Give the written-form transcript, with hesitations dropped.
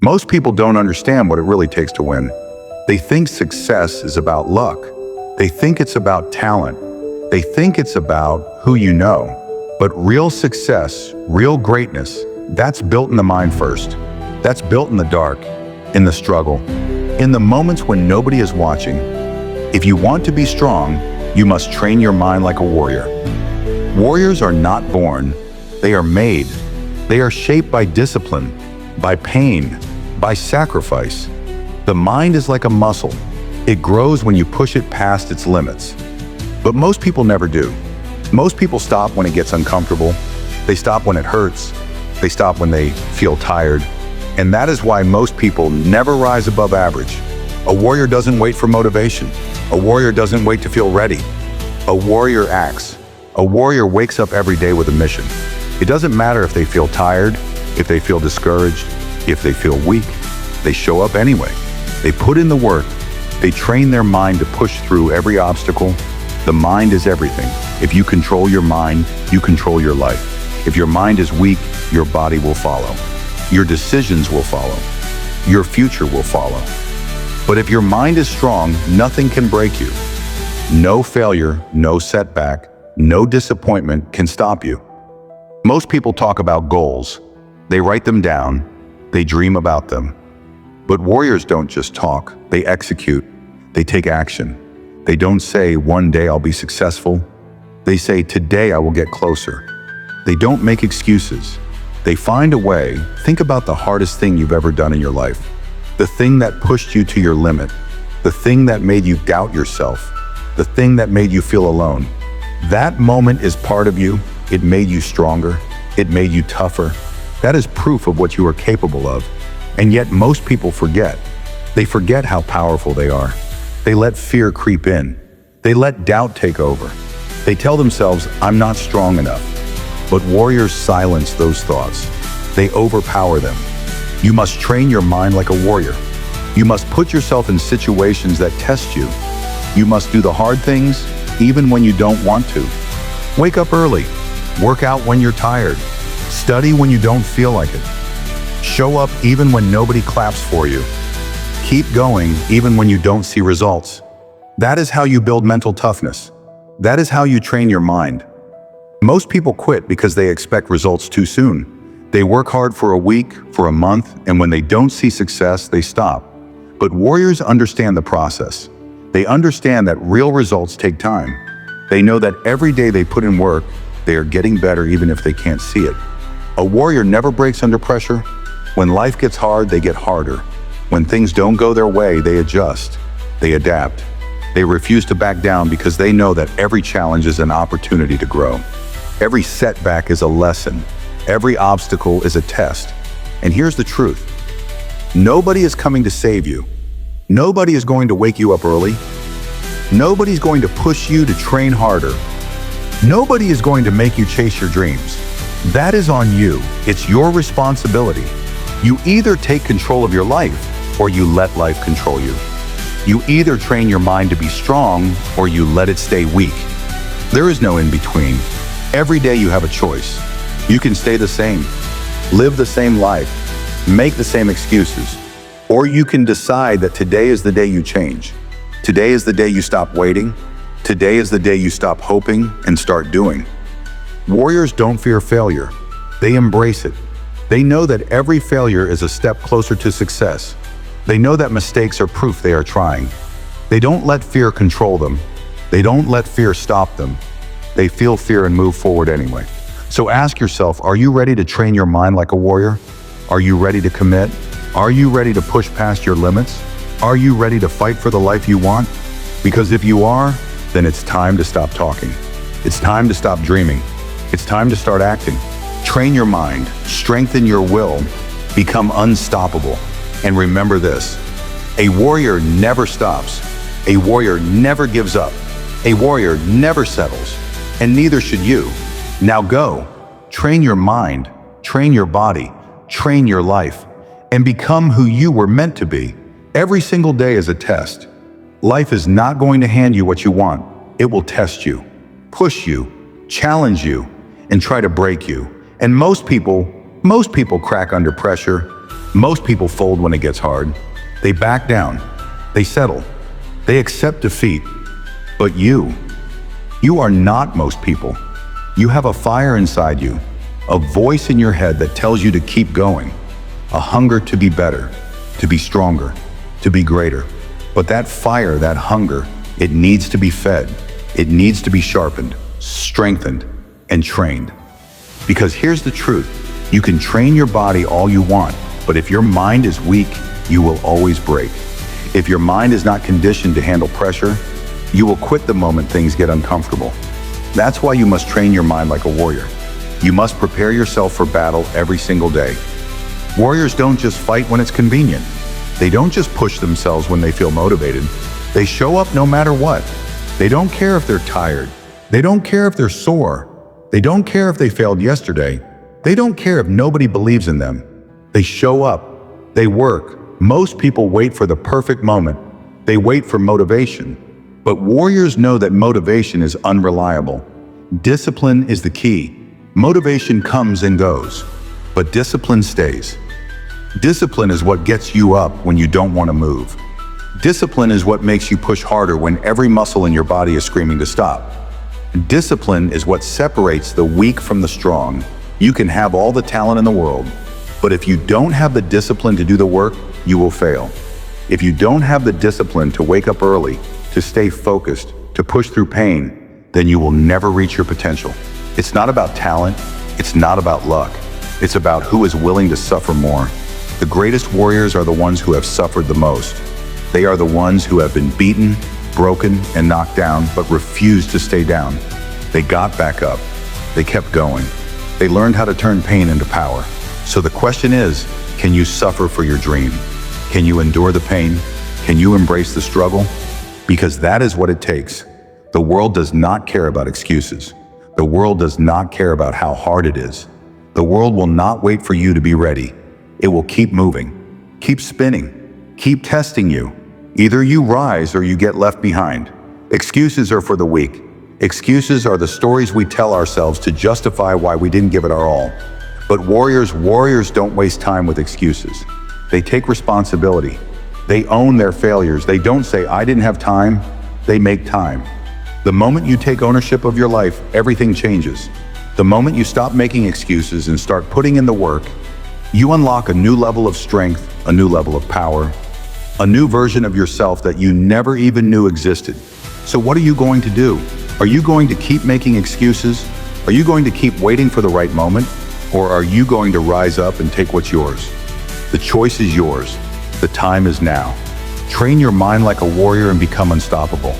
Most people don't understand what it really takes to win. They think success is about luck. They think it's about talent. They think it's about who you know. But real success, real greatness, that's built in the mind first. That's built in the dark, in the struggle, in the moments when nobody is watching. If you want to be strong, you must train your mind like a warrior. Warriors are not born, they are made. They are shaped by discipline, by pain, by sacrifice. The mind is like a muscle. It grows when you push it past its limits. But most people never do. Most people stop when it gets uncomfortable. They stop when it hurts. They stop when they feel tired. And that is why most people never rise above average. A warrior doesn't wait for motivation. A warrior doesn't wait to feel ready. A warrior acts. A warrior wakes up every day with a mission. It doesn't matter if they feel tired, if they feel discouraged, if they feel weak. They show up anyway. They put in the work. They train their mind to push through every obstacle. The mind is everything. If you control your mind, you control your life. If your mind is weak, your body will follow. Your decisions will follow. Your future will follow. But if your mind is strong, nothing can break you. No failure, no setback, no disappointment can stop you. Most people talk about goals. They write them down. They dream about them. But warriors don't just talk, they execute. They take action. They don't say, one day I'll be successful. They say, today I will get closer. They don't make excuses. They find a way. Think about the hardest thing you've ever done in your life. The thing that pushed you to your limit. The thing that made you doubt yourself. The thing that made you feel alone. That moment is part of you. It made you stronger. It made you tougher. That is proof of what you are capable of. And yet most people forget. They forget how powerful they are. They let fear creep in. They let doubt take over. They tell themselves, I'm not strong enough. But warriors silence those thoughts. They overpower them. You must train your mind like a warrior. You must put yourself in situations that test you. You must do the hard things, even when you don't want to. Wake up early. Work out when you're tired. Study when you don't feel like it. Show up even when nobody claps for you. Keep going even when you don't see results. That is how you build mental toughness. That is how you train your mind. Most people quit because they expect results too soon. They work hard for a week, for a month, and when they don't see success, they stop. But warriors understand the process. They understand that real results take time. They know that every day they put in work, they are getting better even if they can't see it. A warrior never breaks under pressure. When life gets hard, they get harder. When things don't go their way, they adjust. They adapt. They refuse to back down because they know that every challenge is an opportunity to grow. Every setback is a lesson. Every obstacle is a test. And here's the truth. Nobody is coming to save you. Nobody is going to wake you up early. Nobody's going to push you to train harder. Nobody is going to make you chase your dreams. That is on you. It's your responsibility. You either take control of your life or you let life control you. You either train your mind to be strong or you let it stay weak. There is no in between. Every day you have a choice. You can stay the same, live the same life, make the same excuses, or you can decide that today is the day you change. Today is the day you stop waiting. Today is the day you stop hoping and start doing. Warriors don't fear failure. They embrace it. They know that every failure is a step closer to success. They know that mistakes are proof they are trying. They don't let fear control them. They don't let fear stop them. They feel fear and move forward anyway. So ask yourself, are you ready to train your mind like a warrior? Are you ready to commit? Are you ready to push past your limits? Are you ready to fight for the life you want? Because if you are, then it's time to stop talking. It's time to stop dreaming. It's time to start acting. Train your mind, strengthen your will, become unstoppable. And remember this, a warrior never stops. A warrior never gives up. A warrior never settles. And neither should you. Now go, train your mind, train your body, train your life, and become who you were meant to be. Every single day is a test. Life is not going to hand you what you want. It will test you, push you, challenge you, and try to break you. And most people crack under pressure. Most people fold when it gets hard. They back down. They settle. They accept defeat. But you are not most people. You have a fire inside you, a voice in your head that tells you to keep going, a hunger to be better, to be stronger, to be greater. But that fire, that hunger, it needs to be fed. It needs to be sharpened, strengthened, and trained. Because here's the truth. You can train your body all you want, but if your mind is weak, you will always break. If your mind is not conditioned to handle pressure, you will quit the moment things get uncomfortable. That's why you must train your mind like a warrior. You must prepare yourself for battle every single day. Warriors don't just fight when it's convenient. They don't just push themselves when they feel motivated. They show up no matter what. They don't care if they're tired. They don't care if they're sore. They don't care if they failed yesterday. They don't care if nobody believes in them. They show up. They work. Most people wait for the perfect moment. They wait for motivation. But warriors know that motivation is unreliable. Discipline is the key. Motivation comes and goes, but discipline stays. Discipline is what gets you up when you don't want to move. Discipline is what makes you push harder when every muscle in your body is screaming to stop. Discipline is what separates the weak from the strong. You can have all the talent in the world, but if you don't have the discipline to do the work, you will fail. If you don't have the discipline to wake up early, to stay focused, to push through pain, then you will never reach your potential. It's not about talent. It's not about luck. It's about who is willing to suffer more. The greatest warriors are the ones who have suffered the most. They are the ones who have been beaten, broken, and knocked down, but refused to stay down. They got back up. They kept going. They learned how to turn pain into power. So the question is, can you suffer for your dream? Can you endure the pain? Can you embrace the struggle? Because that is what it takes. The world does not care about excuses. The world does not care about how hard it is. The world will not wait for you to be ready. It will keep moving, keep spinning, keep testing you. Either you rise or you get left behind. Excuses are for the weak. Excuses are the stories we tell ourselves to justify why we didn't give it our all. But warriors don't waste time with excuses. They take responsibility. They own their failures. They don't say, I didn't have time. They make time. The moment you take ownership of your life, everything changes. The moment you stop making excuses and start putting in the work, you unlock a new level of strength, a new level of power, a new version of yourself that you never even knew existed. So what are you going to do? Are you going to keep making excuses? Are you going to keep waiting for the right moment? Or are you going to rise up and take what's yours? The choice is yours. The time is now. Train your mind like a warrior and become unstoppable.